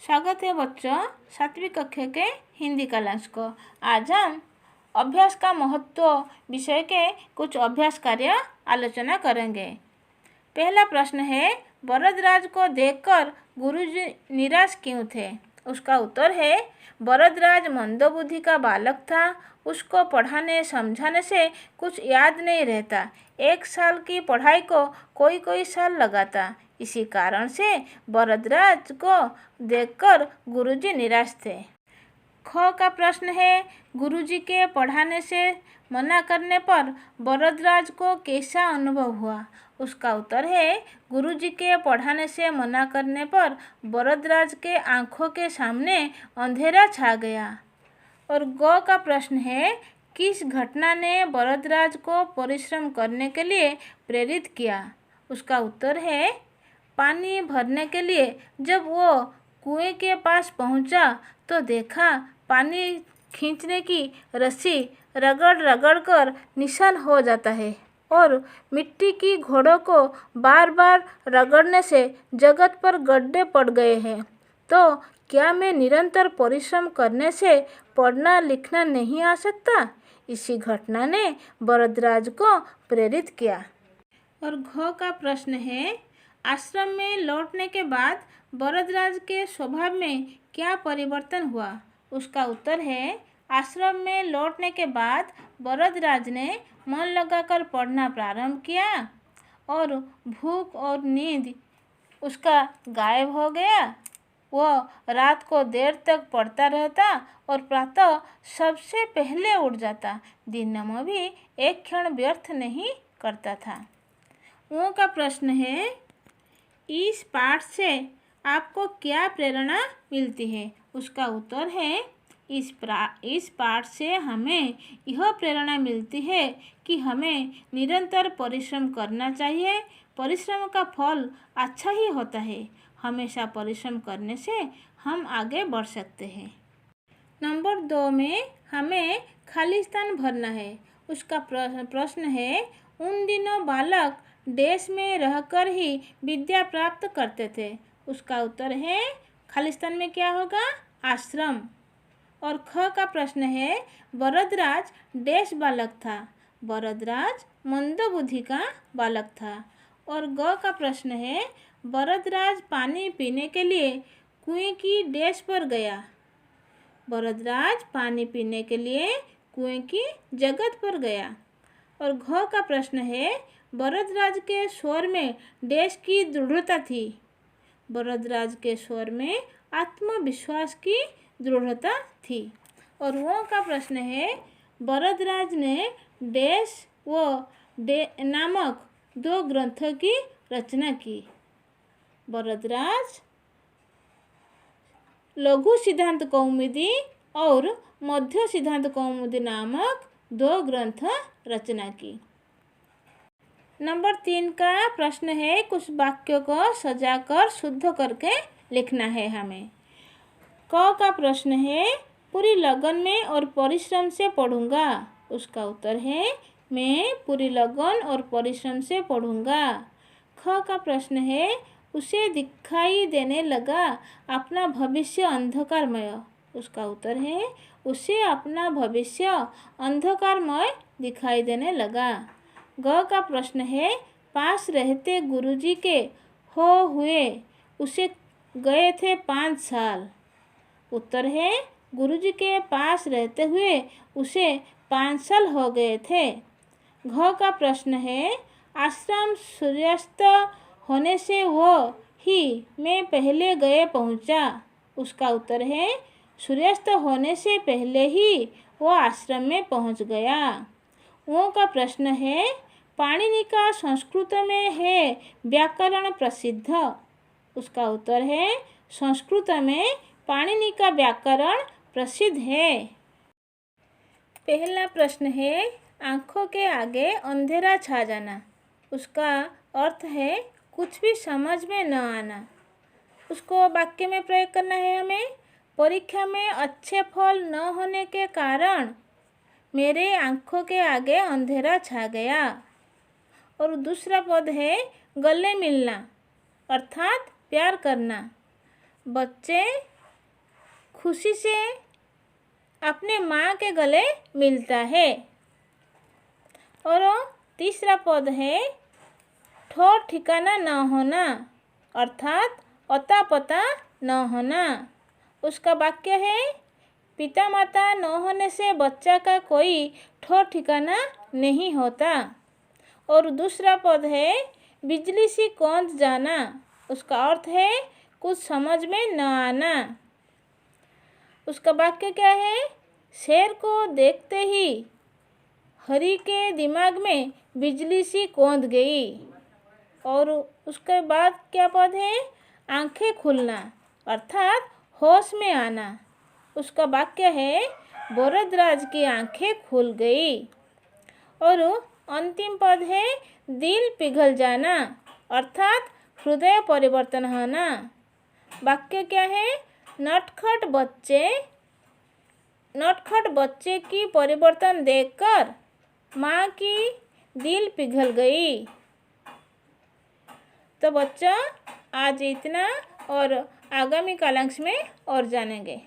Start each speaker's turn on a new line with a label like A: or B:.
A: स्वागत है बच्चों, 7वीं कक्षा के हिंदी क्लास को। आज हम अभ्यास का महत्व विषय के कुछ अभ्यास कार्य आलोचना करेंगे। पहला प्रश्न है, वरदराज को देखकर गुरुजी निराश क्यों थे? उसका उत्तर है, वरदराज मंदबुद्धि का बालक था। उसको पढ़ाने समझाने से कुछ याद नहीं रहता। 1 साल की पढ़ाई को कोई साल लगाता। इसी कारण से वरदराज को देखकर गुरुजी निराश थे। ख का प्रश्न है, गुरुजी के पढ़ाने से मना करने पर वरदराज को कैसा अनुभव हुआ? उसका उत्तर है, गुरुजी के पढ़ाने से मना करने पर वरदराज के आँखों के सामने अंधेरा छा गया। और ग का प्रश्न है, किस घटना ने वरदराज को परिश्रम करने के लिए प्रेरित किया? उसका उत्तर है, पानी भरने के लिए जब वो कुएं के पास पहुंचा तो देखा पानी खींचने की रस्सी रगड़ कर निशान हो जाता है और मिट्टी की घोड़ों को बार बार रगड़ने से जगत पर गड्ढे पड़ गए हैं। तो क्या मैं निरंतर परिश्रम करने से पढ़ना लिखना नहीं आ सकता? इसी घटना ने वरदराज को प्रेरित किया। और घ का प्रश्न है, आश्रम में लौटने के बाद वरदराज के स्वभाव में क्या परिवर्तन हुआ? उसका उत्तर है, आश्रम में लौटने के बाद वरदराज ने मन लगाकर पढ़ना प्रारंभ किया और भूख और नींद उसका गायब हो गया। वह रात को देर तक पढ़ता रहता और प्रातः सबसे पहले उठ जाता। दिन में भी एक क्षण व्यर्थ नहीं करता था। वो का प्रश्न है, इस पाठ से आपको क्या प्रेरणा मिलती है? उसका उत्तर है, इस पाठ से हमें यह प्रेरणा मिलती है कि हमें निरंतर परिश्रम करना चाहिए। परिश्रम का फल अच्छा ही होता है। हमेशा परिश्रम करने से हम आगे बढ़ सकते हैं। नंबर 2 में हमें खाली स्थान भरना है। उसका प्रश्न है, उन दिनों बालक देश में रहकर ही विद्या प्राप्त करते थे। उसका उत्तर है, खाली स्थान में क्या होगा? आश्रम। और ख का प्रश्न है, वरदराज देश बालक था। वरदराज मंदबुद्धि का बालक था। और ग का प्रश्न है, वरदराज पानी पीने के लिए कुएं की डैश पर गया। वरदराज पानी पीने के लिए कुएं की जगत पर गया। और घ का प्रश्न है, वरदराज के स्वर में देश की दृढ़ता थी। वरदराज के स्वर में आत्मविश्वास की दृढ़ता थी। और वो का प्रश्न है, वरदराज ने देश व नामक 2 ग्रंथों की रचना की। वरदराज लघु सिद्धांत कौमुदी और मध्य सिद्धांत कौमुदी नामक 2 ग्रंथ रचना की। नंबर 3 का प्रश्न है, कुछ वाक्यों को सजाकर शुद्ध करके लिखना है हमें। क का प्रश्न है, पूरी लगन में और परिश्रम से पढ़ूंगा। उसका उत्तर है, मैं पूरी लगन और परिश्रम से पढ़ूंगा। ख का प्रश्न है, उसे दिखाई देने लगा अपना भविष्य अंधकारमय। उसका उत्तर है, उसे अपना भविष्य अंधकारमय दिखाई देने लगा। ग का प्रश्न है, पास रहते गुरुजी के हो हुए उसे गए थे 5 साल। उत्तर है, गुरुजी के पास रहते हुए उसे 5 साल हो गए थे। घ का प्रश्न है, आश्रम सूर्यास्त होने से वो ही मैं पहले गए पहुंचा। उसका उत्तर है, सूर्यास्त होने से पहले ही वो आश्रम में पहुंच गया। वो का प्रश्न है, पाणिनि का संस्कृत में है व्याकरण प्रसिद्ध। उसका उत्तर है, संस्कृत में पाणिनि का व्याकरण प्रसिद्ध है। पहला प्रश्न है, आँखों के आगे अंधेरा छा जाना। उसका अर्थ है कुछ भी समझ में न आना। उसको वाक्य में प्रयोग करना है हमें। परीक्षा में अच्छे फल न होने के कारण मेरे आँखों के आगे अंधेरा छा गया। और दूसरा पद है, गले मिलना अर्थात प्यार करना। बच्चे खुशी से अपने माँ के गले मिलता है। और तीसरा पद है ठौर ठिकाना न होना, अर्थात अता पता न होना। उसका वाक्य है पिता माता न होने से बच्चा का कोई ठौर ठिकाना नहीं होता। और दूसरा पद है बिजली सी कौंध जाना, उसका अर्थ है कुछ समझ में न आना। उसका वाक्य क्या है? शेर को देखते ही हरी के दिमाग में बिजली सी कौंध गई। और उसके बाद क्या पद है? आंखें खुलना, अर्थात होश में आना। उसका वाक्य है बोरदराज की आंखें खुल गई। और अंतिम पद है दिल पिघल जाना, अर्थात हृदय परिवर्तन होना। वाक्य क्या है? नटखट बच्चे की परिवर्तन देखकर माँ की दिल पिघल गई। तो बच्चों आज इतना, और आगामी कालांश में और जानेंगे।